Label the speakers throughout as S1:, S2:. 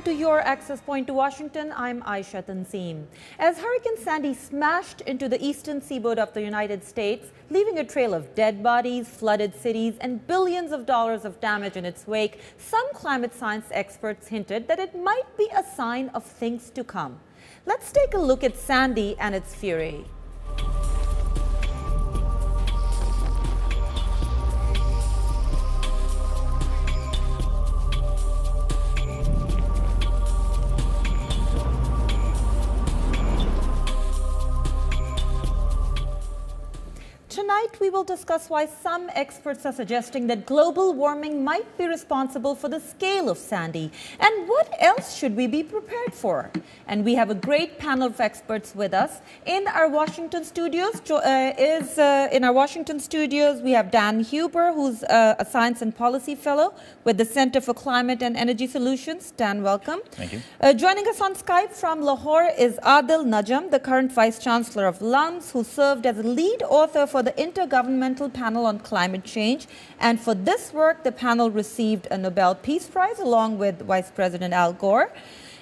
S1: to your access point to Washington. I'm Ayesha Tanzeem. As Hurricane Sandy smashed into the eastern seaboard of the United States, leaving a trail of dead bodies, flooded cities, and billions of dollars of damage in its wake, some climate science experts hinted that it might be a sign of things to come. Let's take a look at Sandy and its fury. Tonight, we will discuss why some experts are suggesting that global warming might be responsible for the scale of Sandy, and what else should we be prepared for? And we have a great panel of experts with us. In our Washington studios, we have Dan Huber, who's a Science and Policy Fellow with the Center for Climate and Energy Solutions. Dan, welcome.
S2: Thank you.
S1: Joining us on Skype from Lahore is Adil Najam, the current Vice Chancellor of LUMS, who served as a lead author for the Intergovernmental Panel on Climate Change. And for this work, the panel received a Nobel Peace Prize along with Vice President Al Gore.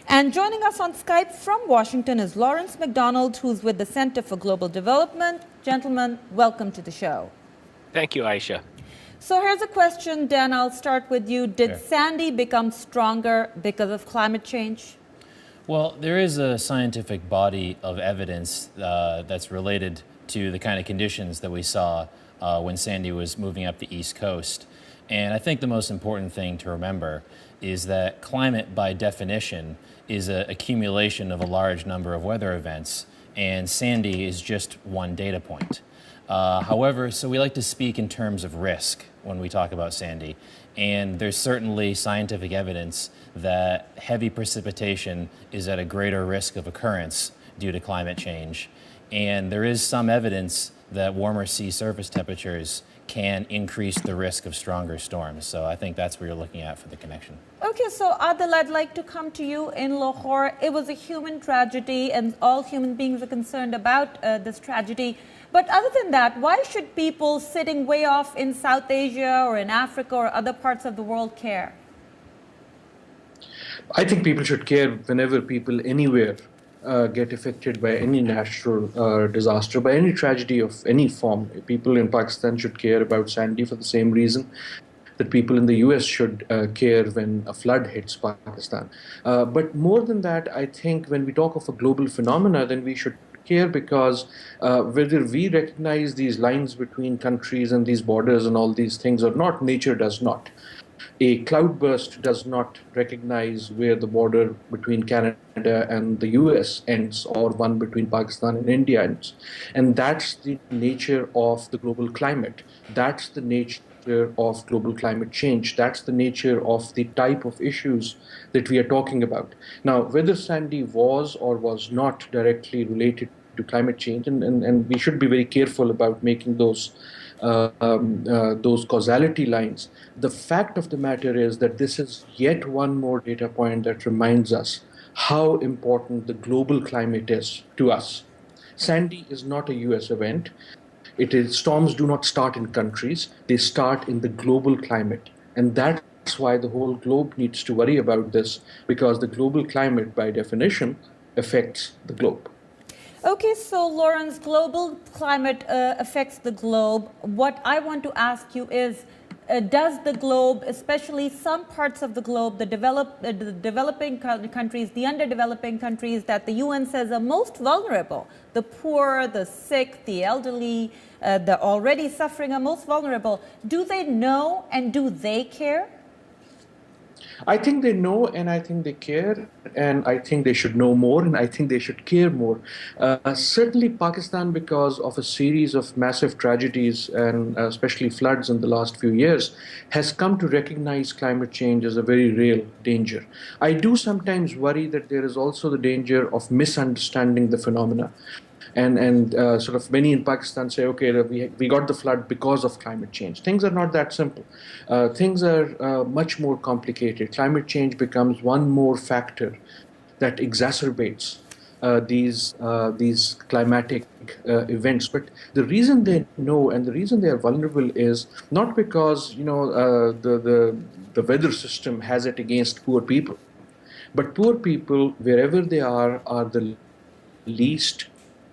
S1: And joining us on Skype from Washington is Lawrence McDonald, who's with the Center for Global Development. Gentlemen, welcome to the show.
S3: Thank you, Ayesha.
S1: So here's a question, Dan, I'll start with you. Did Sandy become stronger because of climate change?
S2: Well, there is a scientific body of evidence that's related to the kind of conditions that we saw when Sandy was moving up the East Coast. And I think the most important thing to remember is that climate, by definition, is an accumulation of a large number of weather events, and Sandy is just one data point. However, so we like to speak in terms of risk when we talk about Sandy, and there's certainly scientific evidence that heavy precipitation is at a greater risk of occurrence due to climate change. And there is some evidence that warmer sea surface temperatures can increase the risk of stronger storms. So I think that's what you're looking at for the connection.
S1: Okay, so Adil, I'd like to come to you in Lahore. It was a human tragedy, and all human beings are concerned about this tragedy. But other than that, why should people sitting way off in South Asia or in Africa or other parts of the world care?
S4: I think people should care whenever people anywhere get affected by any natural disaster, by any tragedy of any form. People in Pakistan should care about Sandy for the same reason that people in the U.S. should care when a flood hits Pakistan. But more than that, I think when we talk of a global phenomena, then we should care because whether we recognize these lines between countries and these borders and all these things or not, nature does not. A cloudburst does not recognize where the border between Canada and the US ends or one between Pakistan and India ends. And that's the nature of the global climate. That's the nature of global climate change. That's the nature of the type of issues that we are talking about. Now, whether Sandy was or was not directly related to climate change, and we should be very careful about making those causality lines. The fact of the matter is that this is yet one more data point that reminds us how important the global climate is to us. Sandy is not a US event. Storms do not start in countries, they start in the global climate. And that's why the whole globe needs to worry about this, because the global climate, by definition, affects the globe.
S1: Okay, so Lawrence, global climate affects the globe. What I want to ask you is, does the globe, especially some parts of the globe, the developing countries, the underdeveloping countries that the UN says are most vulnerable, the poor, the sick, the elderly, the already suffering are most vulnerable, do they know and do they care?
S4: I think they know, and I think they care, and I think they should know more, and I think they should care more. Certainly Pakistan, because of a series of massive tragedies and especially floods in the last few years, has come to recognize climate change as a very real danger. I do sometimes worry that there is also the danger of misunderstanding the phenomena. And sort of many in Pakistan say, okay, we got the flood because of climate change. Things are not that simple. Things are much more complicated. Climate change becomes one more factor that exacerbates these climatic events. But the reason they know and the reason they are vulnerable is not because the weather system has it against poor people, But poor people, wherever they are the least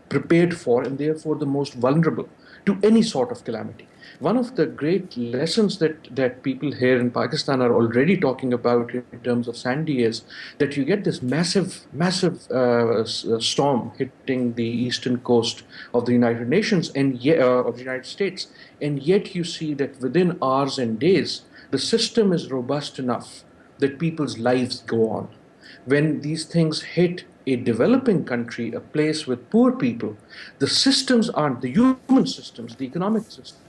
S4: prepared for and therefore the most vulnerable to any sort of calamity. One of the great lessons that people here in Pakistan are already talking about in terms of Sandy is that you get this massive storm hitting the eastern coast of the United Nations and of the United States, and yet you see that within hours and days, the system is robust enough that people's lives go on. When these things hit a developing country, a place with poor people, the systems aren't, the human systems, the economic systems,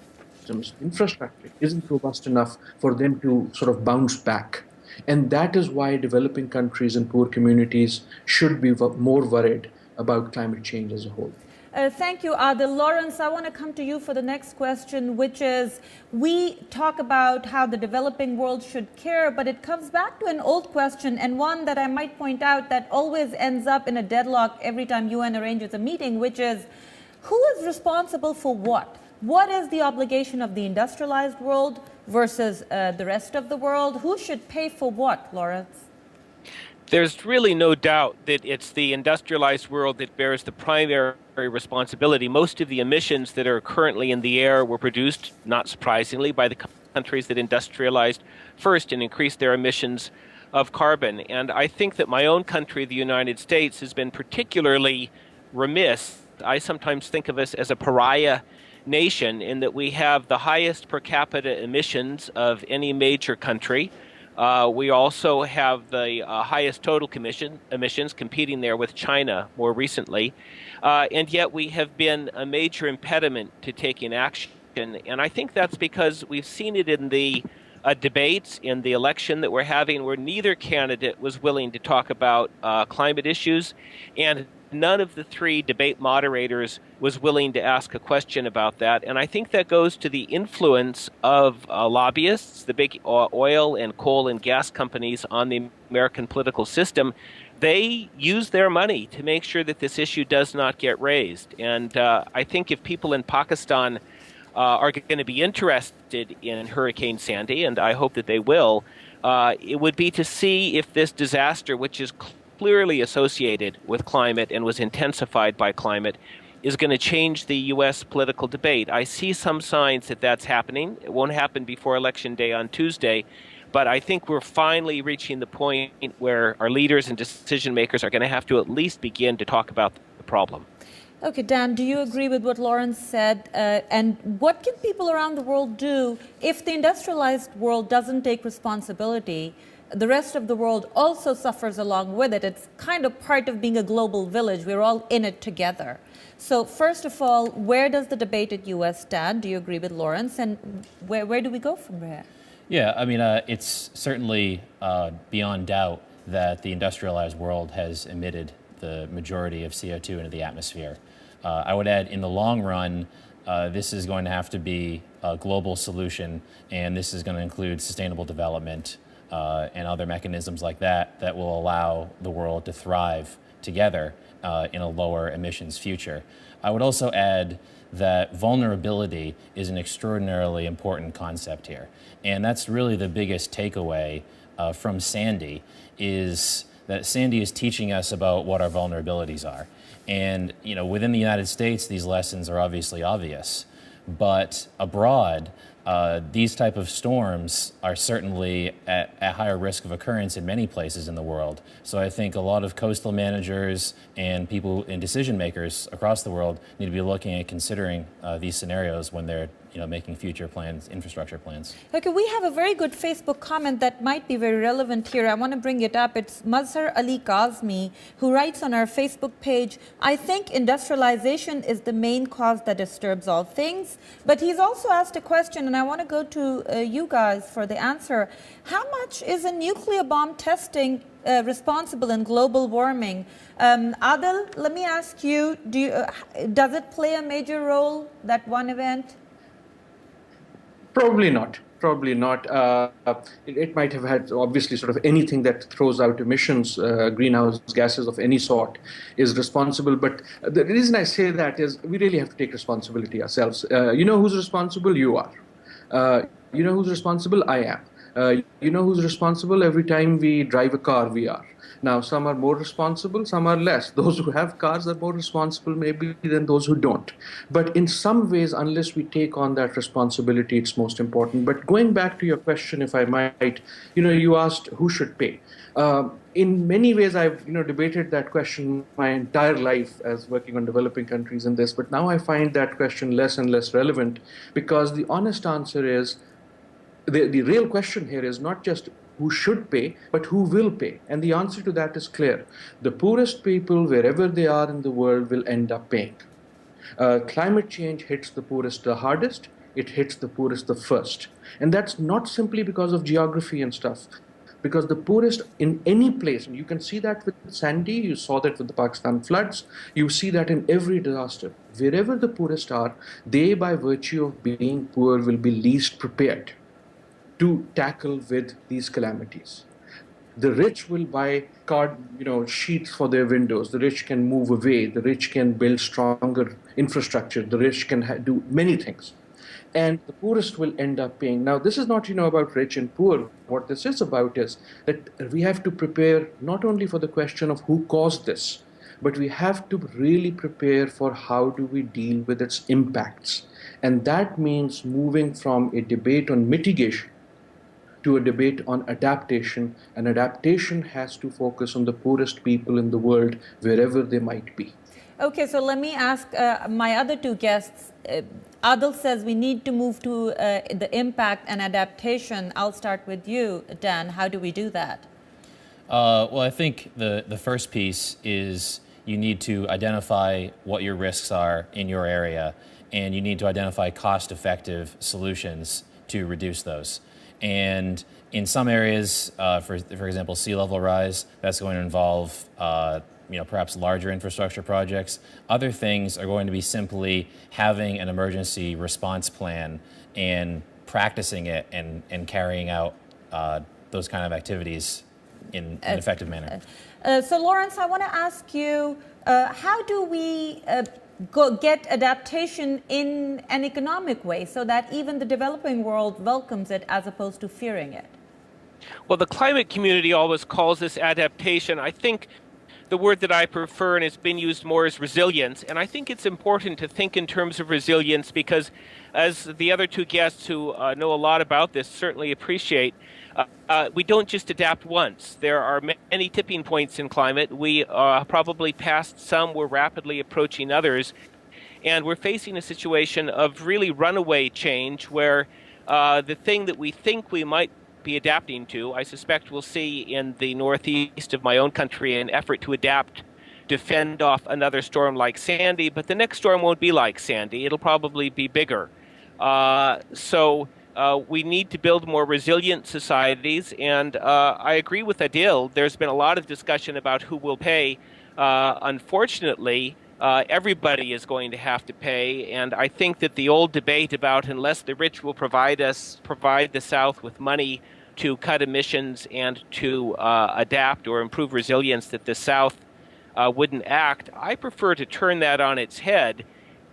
S4: infrastructure isn't robust enough for them to sort of bounce back. And that is why developing countries and poor communities should be more worried about climate change as a whole.
S1: Thank you, Adil. Lawrence, I want to come to you for the next question, which is, we talk about how the developing world should care, but it comes back to an old question, and one that I might point out that always ends up in a deadlock every time UN arranges a meeting, which is, who is responsible for what? What is the obligation of the industrialized world versus the rest of the world? Who should pay for what, Lawrence?
S3: There's really no doubt that it's the industrialized world that bears the primary responsibility. Most of the emissions that are currently in the air were produced, not surprisingly, by the countries that industrialized first and increased their emissions of carbon. And I think that my own country, the United States, has been particularly remiss. I sometimes think of us as a pariah nation in that we have the highest per capita emissions of any major country. We also have the highest total emissions, competing there with China more recently. And yet we have been a major impediment to taking action. And I think that's because we've seen it in the debates in the election that we're having, where neither candidate was willing to talk about climate issues, and none of the three debate moderators was willing to ask a question about that. And I think that goes to the influence of lobbyists, the big oil and coal and gas companies on the American political system. They use their money to make sure that this issue does not get raised. And I think if people in Pakistan are going to be interested in Hurricane Sandy, and I hope that they will, it would be to see if this disaster, which is clearly associated with climate and was intensified by climate, is going to change the U.S. political debate. I see some signs that that's happening. It won't happen before Election Day on Tuesday, but I think we're finally reaching the point where our leaders and decision makers are going to have to at least begin to talk about the problem.
S1: Okay, Dan, do you agree with what Lawrence said? And what can people around the world do if the industrialized world doesn't take responsibility? The rest of the world also suffers along with it. It's kind of part of being a global village. We're all in it together. So first of all, where does the debate at U.S. stand? Do you agree with Lawrence? And where do we go from there?
S2: Yeah, I mean, it's certainly beyond doubt that the industrialized world has emitted the majority of CO2 into the atmosphere. I would add, in the long run, this is going to have to be a global solution, and this is going to include sustainable development and other mechanisms like that that will allow the world to thrive together in a lower emissions future. I would also add that vulnerability is an extraordinarily important concept here. And that's really the biggest takeaway from Sandy, is that Sandy is teaching us about what our vulnerabilities are. And within the United States, these lessons are obviously obvious. But abroad, these type of storms are certainly at higher risk of occurrence in many places in the world. So I think a lot of coastal managers and people and decision makers across the world need to be looking and considering these scenarios when they're making future plans, infrastructure plans.
S1: Okay, we have a very good Facebook comment that might be very relevant here. I want to bring it up. It's Mazhar Ali Kazmi, who writes on our Facebook page, "I think industrialization is the main cause that disturbs all things." But he's also asked a question, and I want to go to you guys for the answer. How much is a nuclear bomb testing responsible in global warming? Adil, let me ask you, does it play a major role, that one event?
S4: Probably not. Probably not. It might have had, obviously, sort of anything that throws out emissions, greenhouse gases of any sort, is responsible. But the reason I say that is we really have to take responsibility ourselves. You know who's responsible? You are. You know who's responsible? I am. You know who's responsible? Every time we drive a car, we are. Now, some are more responsible, some are less. Those who have cars are more responsible, maybe, than those who don't. But in some ways, unless we take on that responsibility, it's most important. But going back to your question, if I might, you asked who should pay. In many ways, I've debated that question my entire life as working on developing countries in this. But now I find that question less and less relevant, because the honest answer is, the real question here is not just who should pay, but who will pay. And the answer to that is clear. The poorest people, wherever they are in the world, will end up paying. Climate change hits the poorest the hardest. It hits the poorest the first. And that's not simply because of geography and stuff. Because the poorest in any place, and you can see that with Sandy, you saw that with the Pakistan floods, you see that in every disaster. Wherever the poorest are, they, by virtue of being poor, will be least prepared to tackle with these calamities. The rich will buy sheets for their windows. The rich can move away. The rich can build stronger infrastructure. The rich can do many things. And the poorest will end up paying. Now, this is not, about rich and poor. What this is about is that we have to prepare not only for the question of who caused this, but we have to really prepare for how do we deal with its impacts. And that means moving from a debate on mitigation to a debate on adaptation, and adaptation has to focus on the poorest people in the world, wherever they might be.
S1: Okay, so let me ask my other two guests. Adil says we need to move to the impact and adaptation. I'll start with you, Dan. How do we do that?
S2: Well, I think the first piece is you need to identify what your risks are in your area, and you need to identify cost-effective solutions to reduce those. And in some areas, for example, sea level rise, that's going to involve perhaps larger infrastructure projects. Other things are going to be simply having an emergency response plan and practicing it and carrying out those kind of activities in an effective manner.
S1: So Lawrence, I want to ask you, how do we get adaptation in an economic way so that even the developing world welcomes it as opposed to fearing it?
S3: Well, the climate community always calls this adaptation. I think the word that I prefer, and it's been used more, is resilience. And I think it's important to think in terms of resilience because, as the other two guests who know a lot about this certainly appreciate, we don't just adapt once. There are many tipping points in climate. We probably passed some, we're rapidly approaching others. And we're facing a situation of really runaway change where the thing that we think we might be adapting to, I suspect we'll see in the northeast of my own country an effort to adapt to fend off another storm like Sandy, but the next storm won't be like Sandy. It'll probably be bigger. So we need to build more resilient societies, and I agree with Adil. There's been a lot of discussion about who will pay. Unfortunately, everybody is going to have to pay, and I think that the old debate about unless the rich will provide the South with money to cut emissions and to adapt or improve resilience, that the South wouldn't act. I prefer to turn that on its head,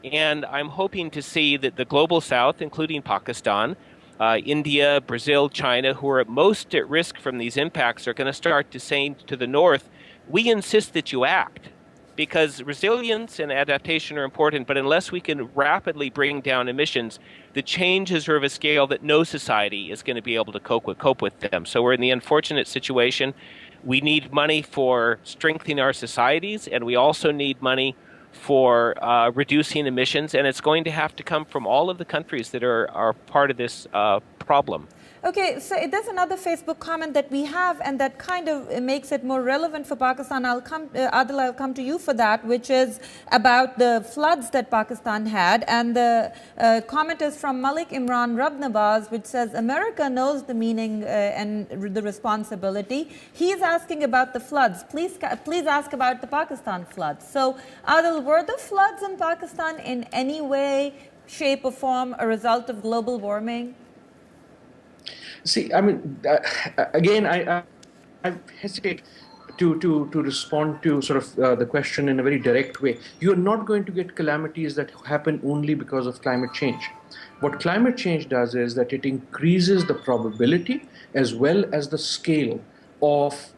S3: and I'm hoping to see that the global South, including Pakistan, India, Brazil, China, who are most at risk from these impacts, are going to start to say to the North, we insist that you act. Because resilience and adaptation are important, but unless we can rapidly bring down emissions, the changes are of a scale that no society is going to be able to cope with them. So we're in the unfortunate situation. We need money for strengthening our societies, and we also need money for reducing emissions, and it's going to have to come from all of the countries that are part of this problem.
S1: Okay, so there's another Facebook comment that we have, and that kind of makes it more relevant for Pakistan. Adil, I'll come to you for that, which is about the floods that Pakistan had. And the comment is from Malik Imran Rabnawaz, which says, America knows the meaning and the responsibility. He's asking about the floods. Please ask about the Pakistan floods. So, Adil, were the floods in Pakistan in any way, shape or form a result of global warming?
S4: See, I mean, again, I hesitate to respond to sort of the question in a very direct way. You're not going to get calamities that happen only because of climate change. What climate change does is that it increases the probability as well as the scale of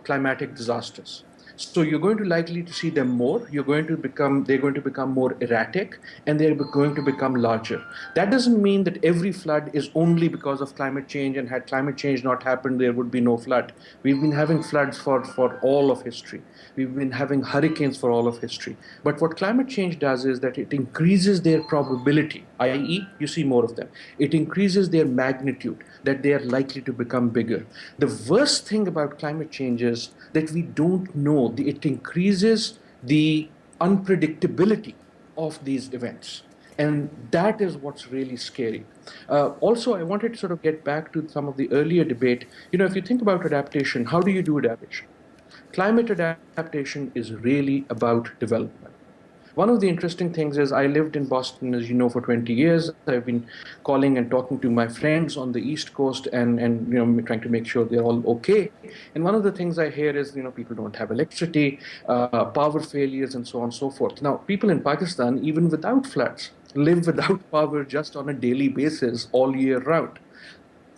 S4: climatic disasters. So you're going to likely to see them more. They're going to become more erratic, and they're going to become larger. That doesn't mean that every flood is only because of climate change, and had climate change not happened, there would be no flood. We've been having floods for all of history. We've been having hurricanes for all of history. But what climate change does is that it increases their probability, i.e., you see more of them. It increases their magnitude, that they are likely to become bigger. The worst thing about climate change is that we don't know. It increases the unpredictability of these events. And that is what's really scary. Also, I wanted to sort of get back to some of the earlier debate. If you think about adaptation, how do you do adaptation? Climate adaptation is really about development. One of the interesting things is I lived in Boston, as you know, for 20 years. I've been calling and talking to my friends on the East Coast and trying to make sure they're all okay. And one of the things I hear is, people don't have electricity, power failures, and so on and so forth. Now, people in Pakistan, even without floods, live without power just on a daily basis all year round.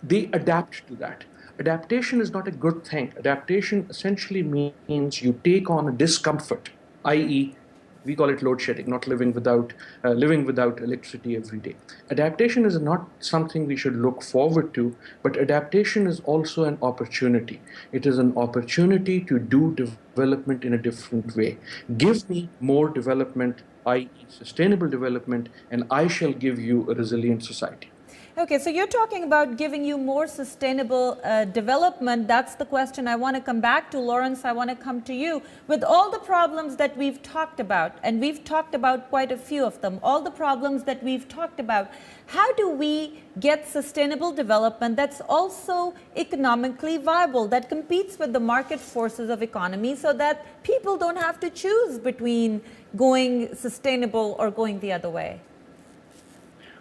S4: They adapt to that. Adaptation is not a good thing. Adaptation essentially means you take on a discomfort, i.e., we call it load shedding, not living without electricity every day. Adaptation is not something we should look forward to, but adaptation is also an opportunity. It is an opportunity to do development in a different way. Give me more development, i.e., sustainable development, and I shall give you a resilient society.
S1: Okay, so you're talking about giving you more sustainable development. That's the question I want to come back to. Lawrence, I want to come to you. With all the problems that we've talked about, and we've talked about quite a few of them, all the problems that we've talked about, how do we get sustainable development that's also economically viable, that competes with the market forces of economy so that people don't have to choose between going sustainable or going the other way?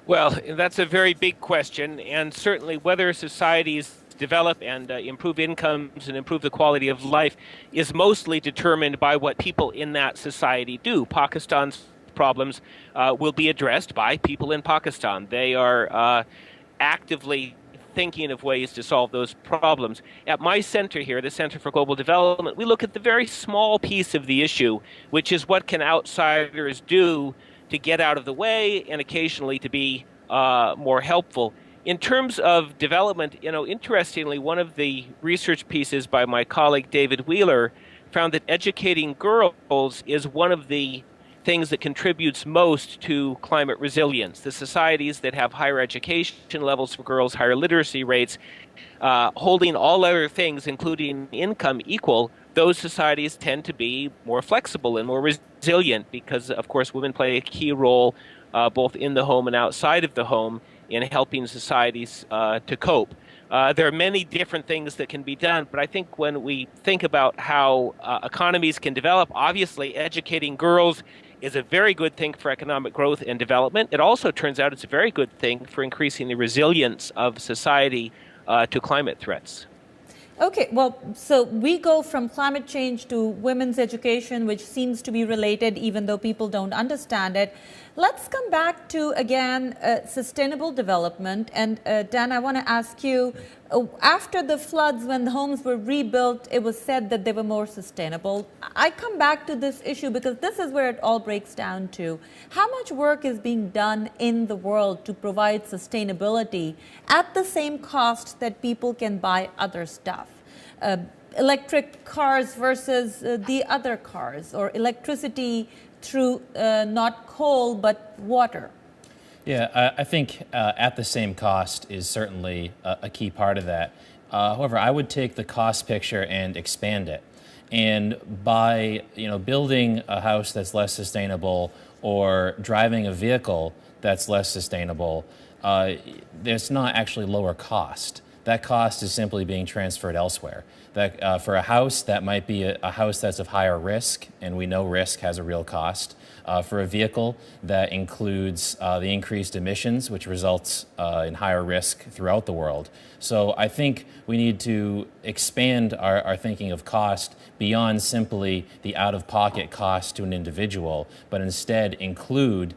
S3: Well, that's a very big question, and certainly whether societies develop and improve incomes and improve the quality of life is mostly determined by what people in that society do. Pakistan's problems will be addressed by people in Pakistan. They are actively thinking of ways to solve those problems. At my center here, the Center for Global Development, we look at the very small piece of the issue, which is what can outsiders do to get out of the way and occasionally to be more helpful. In terms of development, interestingly, one of the research pieces by my colleague David Wheeler found that educating girls is one of the things that contributes most to climate resilience. The societies that have higher education levels for girls, higher literacy rates, holding all other things, including income, equal, those societies tend to be more flexible and more resilient because, of course, women play a key role both in the home and outside of the home in helping societies to cope. There are many different things that can be done, but I think when we think about how economies can develop, obviously educating girls is a very good thing for economic growth and development. It also turns out it's a very good thing for increasing the resilience of society to climate threats.
S1: Okay, well, so we go from climate change to women's education, which seems to be related, even though people don't understand it. Let's come back to, again, sustainable development. And Dan, I want to ask you, after the floods, when the homes were rebuilt, it was said that they were more sustainable. I come back to this issue because this is where it all breaks down to. How much work is being done in the world to provide sustainability at the same cost that people can buy other stuff? Electric cars versus the other cars, or electricity through not coal but water.
S2: Yeah, I think at the same cost is certainly a key part of that. However, I would take the cost picture and expand it. And by building a house that's less sustainable or driving a vehicle that's less sustainable, there's not actually lower cost. That cost is simply being transferred elsewhere. That for a house, that might be a house that's of higher risk, and we know risk has a real cost. For a vehicle, that includes the increased emissions, which results in higher risk throughout the world. So I think we need to expand our thinking of cost beyond simply the out-of-pocket cost to an individual, but instead include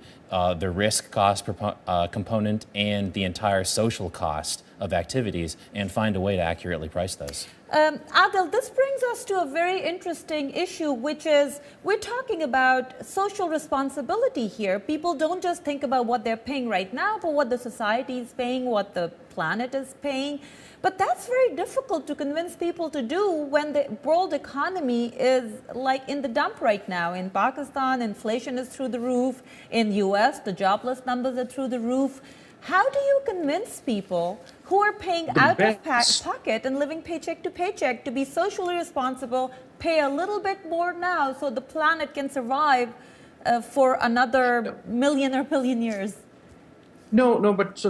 S2: the risk cost component and the entire social cost of activities and find a way to accurately price those.
S1: Adil, this brings us to a very interesting issue, which is we're talking about social responsibility here. People don't just think about what they're paying right now, but what the society is paying, what the planet is paying. But that's very difficult to convince people to do when the world economy is like in the dump right now. In Pakistan, inflation is through the roof. In U.S., the jobless numbers are through the roof. How do you convince people who are paying out of pocket and living paycheck to paycheck to be socially responsible, pay a little bit more now so the planet can survive for another million or billion years?
S4: No, but so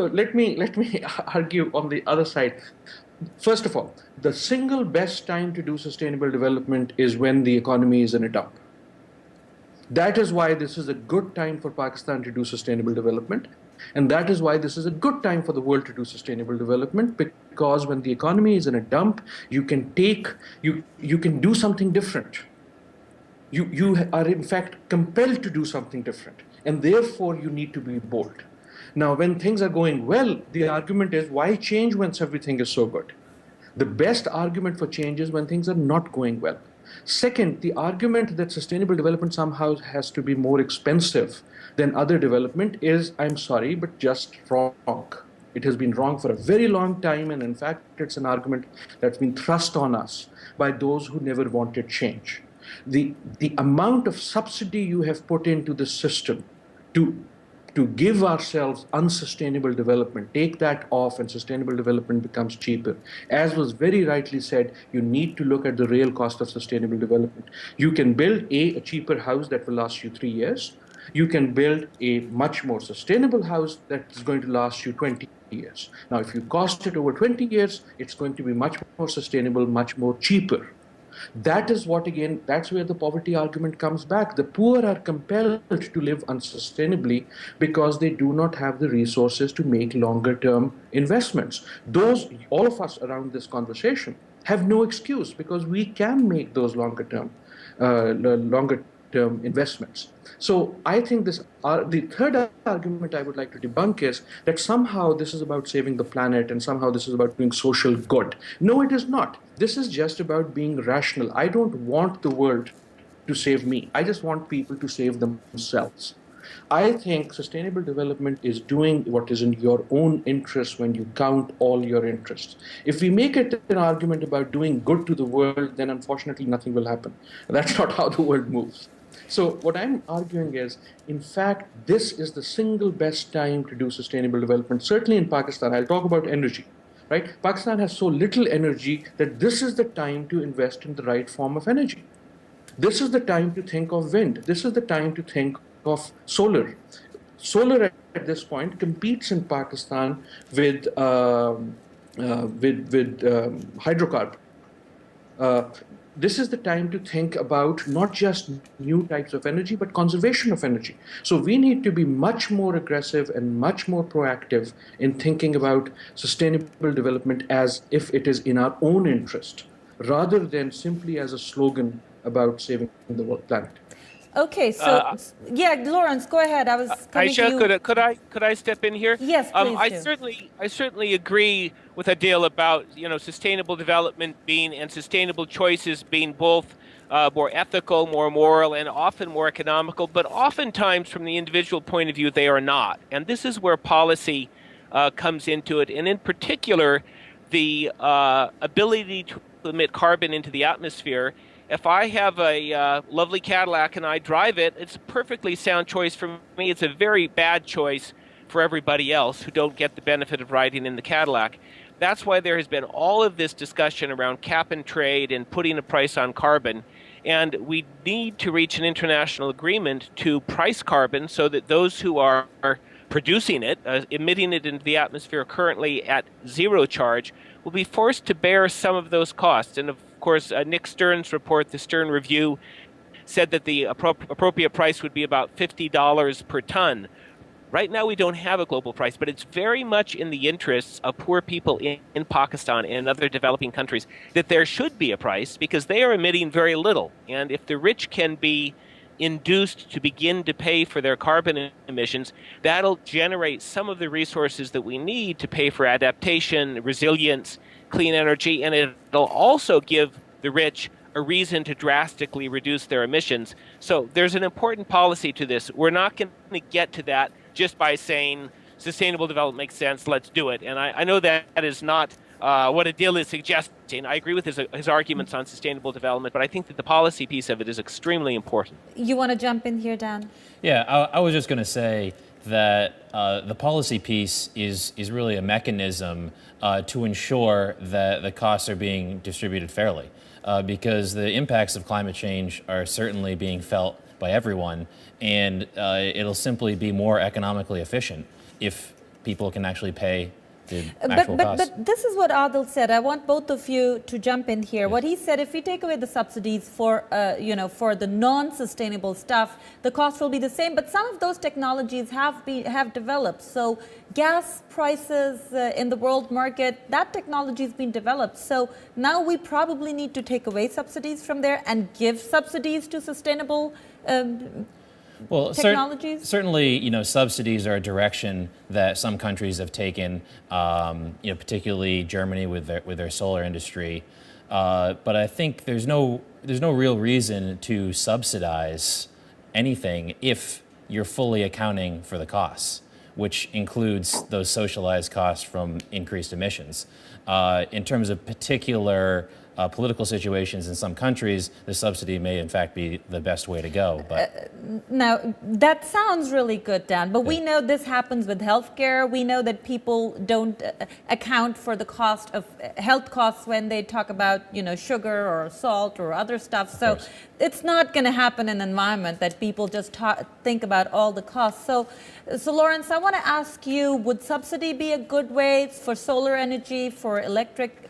S4: let me argue on the other side. First of all, the single best time to do sustainable development is when the economy is in a dump. That is why this is a good time for Pakistan to do sustainable development. And that is why this is a good time for the world to do sustainable development, because when the economy is in a dump, you can do something different. You are in fact compelled to do something different, and therefore you need to be bold. Now, when things are going well, the argument is, why change when everything is so good? The best argument for change is when things are not going well. Second, the argument that sustainable development somehow has to be more expensive than other development is, I'm sorry, but just wrong. It has been wrong for a very long time, and in fact, it's an argument that's been thrust on us by those who never wanted change. The amount of subsidy you have put into the system to give ourselves unsustainable development, take that off and sustainable development becomes cheaper. As was very rightly said, you need to look at the real cost of sustainable development. You can build a cheaper house that will last you 3 years. You can build a much more sustainable house that is going to last you 20 years. Now, if you cost it over 20 years, it's going to be much more sustainable, much more cheaper. That is what, again, that's where the poverty argument comes back. The poor are compelled to live unsustainably because they do not have the resources to make longer-term investments. All of us around this conversation have no excuse because we can make those longer-term investments. So I think the third argument I would like to debunk is that somehow this is about saving the planet and somehow this is about doing social good. No, it is not. This is just about being rational. I don't want the world to save me. I just want people to save themselves. I think sustainable development is doing what is in your own interest when you count all your interests. If we make it an argument about doing good to the world, then unfortunately nothing will happen. That's not how the world moves. So what I'm arguing is, in fact, this is the single best time to do sustainable development. Certainly in Pakistan, I'll talk about energy, right? Pakistan has so little energy that this is the time to invest in the right form of energy. This is the time to think of wind. This is the time to think of solar. Solar at this point competes in Pakistan with hydrocarbon. This is the time to think about not just new types of energy, but conservation of energy. So we need to be much more aggressive and much more proactive in thinking about sustainable development as if it is in our own interest, rather than simply as a slogan about saving the world planet.
S1: Okay, so yeah, Lawrence, go ahead. I was coming
S3: Ayesha,
S1: to you.
S3: could I step in here?
S1: Yes, please
S3: I certainly agree with Adil about sustainable development and sustainable choices being both more ethical, more moral, and often more economical. But oftentimes, from the individual point of view, they are not. And this is where policy comes into it, and in particular, the ability to emit carbon into the atmosphere. If I have a lovely Cadillac and I drive it, it's a perfectly sound choice for me. It's a very bad choice for everybody else who don't get the benefit of riding in the Cadillac. That's why there has been all of this discussion around cap and trade and putting a price on carbon. And we need to reach an international agreement to price carbon so that those who are producing it, emitting it into the atmosphere currently at zero charge, will be forced to bear some of those costs. And of course, Nick Stern's report, the Stern Review, said that the appropriate price would be about $50 per ton. Right now, we don't have a global price, but it's very much in the interests of poor people in Pakistan and other developing countries that there should be a price because they are emitting very little. And if the rich can be induced to begin to pay for their carbon emissions, that'll generate some of the resources that we need to pay for adaptation, resilience, clean energy, and it'll also give the rich a reason to drastically reduce their emissions. So there's an important policy to this. We're not going to get to that just by saying sustainable development makes sense, let's do it. And I know that is not what Adil is suggesting. I agree with his arguments on sustainable development, but I think that the policy piece of it is extremely important.
S1: You want to jump in here, Dan?
S2: Yeah, I was just going to say that the policy piece is really a mechanism to ensure that the costs are being distributed fairly, because the impacts of climate change are certainly being felt by everyone, and it'll simply be more economically efficient if people can actually pay the actual costs.
S1: But this is what Adil said. I want both of you to jump in here. Yes. What he said, if we take away the subsidies for, for the non-sustainable stuff, the cost will be the same. But some of those technologies have developed. So gas prices in the world market, that technology has been developed. So now we probably need to take away subsidies from there and give subsidies to sustainable
S2: well,
S1: technologies?
S2: Certainly, subsidies are a direction that some countries have taken, particularly Germany with their solar industry. But I think there's no real reason to subsidize anything if you're fully accounting for the costs, which includes those socialized costs from increased emissions. In terms of particular political situations in some countries, the subsidy may in fact be the best way to go. But
S1: now, that sounds really good, Dan, but we know this happens with healthcare. We know that people don't account for the cost of health costs when they talk about, sugar or salt or other stuff. So it's not going to happen in an environment that people just think about all the costs. So Lawrence, I want to ask you, would subsidy be a good way for solar energy, for electric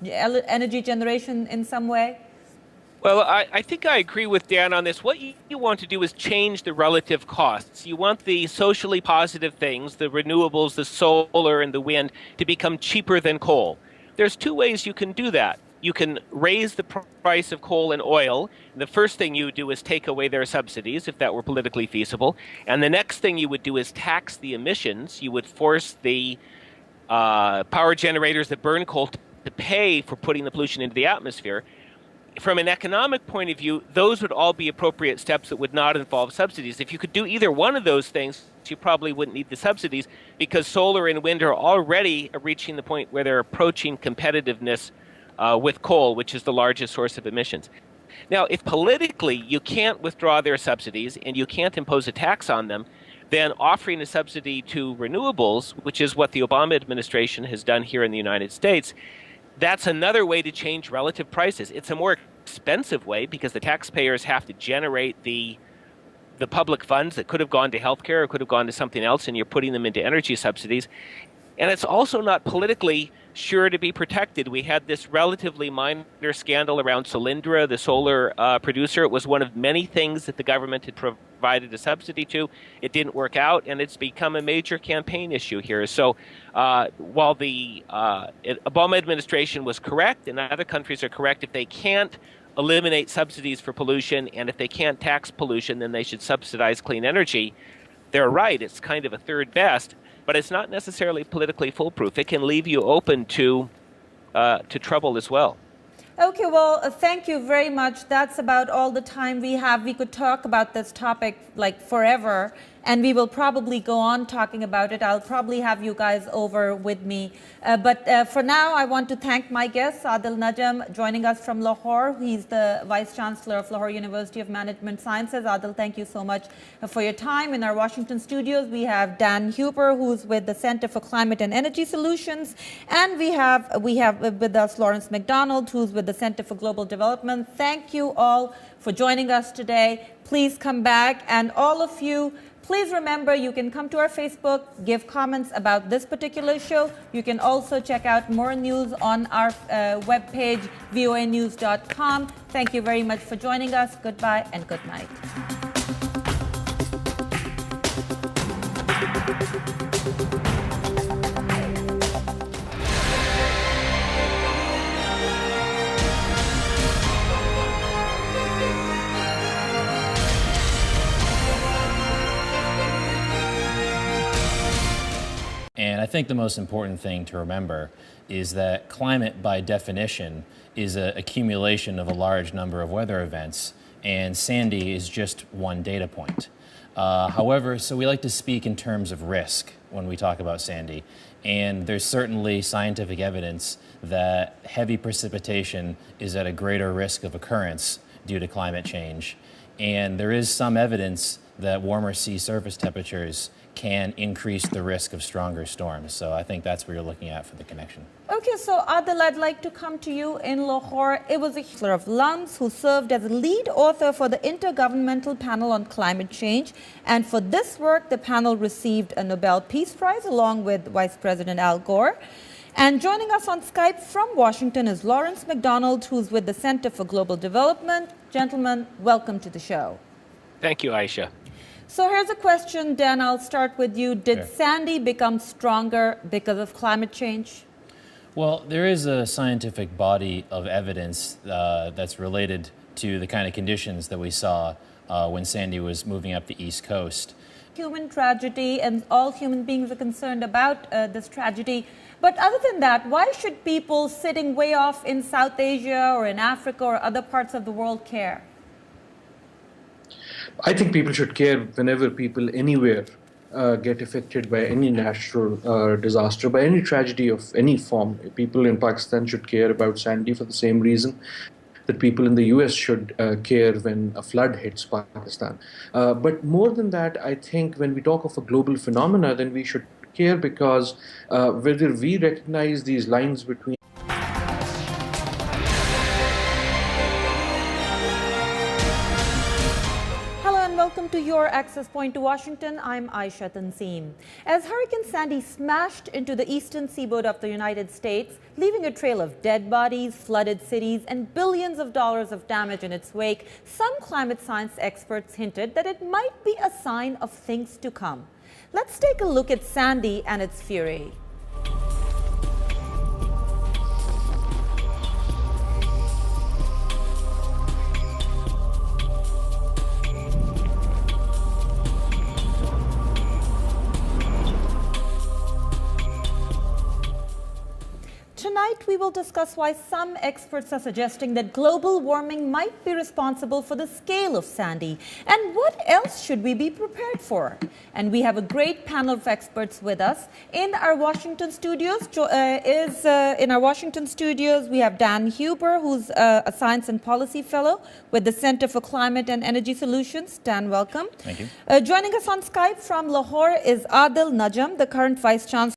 S1: energy generation in some way?
S3: Well, I think I agree with Dan on this. What you want to do is change the relative costs. You want the socially positive things, the renewables, the solar and the wind, to become cheaper than coal. There's two ways you can do that. You can raise the price of coal and oil. The first thing you would do is take away their subsidies, if that were politically feasible. And the next thing you would do is tax the emissions. You would force the power generators that burn coal to pay for putting the pollution into the atmosphere. From an economic point of view, those would all be appropriate steps that would not involve subsidies. If you could do either one of those things, you probably wouldn't need the subsidies, because solar and wind are already reaching the point where they're approaching competitiveness with coal, which is the largest source of emissions. Now, if politically you can't withdraw their subsidies and you can't impose a tax on them, then offering a subsidy to renewables, which is what the Obama administration has done here in the United States, that's another way to change relative prices. It's a more expensive way because the taxpayers have to generate the public funds that could have gone to healthcare or could have gone to something else, and you're putting them into energy subsidies. And it's also not politically sure to be protected. We had this relatively minor scandal around Solyndra, the solar producer. It was one of many things that the government had provided a subsidy to. It didn't work out, and it's become a major campaign issue here. So while the Obama administration was correct, and other countries are correct, if they can't eliminate subsidies for pollution, and if they can't tax pollution, then they should subsidize clean energy. They're right. It's kind of a third best. But it's not necessarily politically foolproof. It can leave you open to trouble as well.
S1: Okay, well, thank you very much. That's about all the time we have. We could talk about this topic like forever, and we will probably go on talking about it. I'll probably have you guys over with me. But for now, I want to thank my guest, Adil Najam, joining us from Lahore. He's the Vice Chancellor of Lahore University of Management Sciences. Adil, thank you so much for your time. In our Washington studios, we have Dan Huber, who's with the Center for Climate and Energy Solutions. And we have with us Lawrence McDonald, who's with the Center for Global Development. Thank you all for joining us today. Please come back, and all of you, please remember you can come to our Facebook, give comments about this particular show. You can also check out more news on our webpage, voanews.com. Thank you very much for joining us. Goodbye and good night.
S2: And I think the most important thing to remember is that climate, by definition, is an accumulation of a large number of weather events, and Sandy is just one data point. However, so we like to speak in terms of risk when we talk about Sandy, and there's certainly scientific evidence that heavy precipitation is at a greater risk of occurrence due to climate change. And there is some evidence that warmer sea surface temperatures can increase the risk of stronger storms. So I think that's what you're looking at for the connection.
S1: Okay, so Adil, I'd like to come to you in Lahore. It was a Hitler of Lums who served as a lead author for the Intergovernmental Panel on Climate Change. And for this work, the panel received a Nobel Peace Prize along with Vice President Al Gore. And joining us on Skype from Washington is Lawrence McDonald, who's with the Center for Global Development. Gentlemen, welcome to the show.
S3: Thank you, Ayesha.
S1: So here's a question, Dan, I'll start with you. Did Sandy become stronger because of climate change?
S2: Well, there is a scientific body of evidence that's related to the kind of conditions that we saw when Sandy was moving up the East Coast.
S1: Human tragedy, and all human beings are concerned about this tragedy. But other than that, why should people sitting way off in South Asia or in Africa or other parts of the world care?
S4: I think people should care whenever people anywhere get affected by any natural disaster, by any tragedy of any form. People in Pakistan should care about Sandy for the same reason that people in the U.S. should care when a flood hits Pakistan. But more than that, I think when we talk of a global phenomena, then we should care because whether we recognize these lines between
S1: Welcome to your Access Point to Washington. I'm Ayesha Tanzeem. As Hurricane Sandy smashed into the eastern seaboard of the United States, leaving a trail of dead bodies, flooded cities, and billions of dollars of damage in its wake, some climate science experts hinted that it might be a sign of things to come. Let's take a look at Sandy and its fury. Tonight, we will discuss why some experts are suggesting that global warming might be responsible for the scale of Sandy, and what else should we be prepared for? And we have a great panel of experts with us. In our Washington studios, we have Dan Huber, who's a Science and Policy Fellow with the Center for Climate and Energy Solutions. Dan, welcome.
S2: Thank you.
S1: Joining us on Skype from Lahore is Adil Najam, the current Vice Chancellor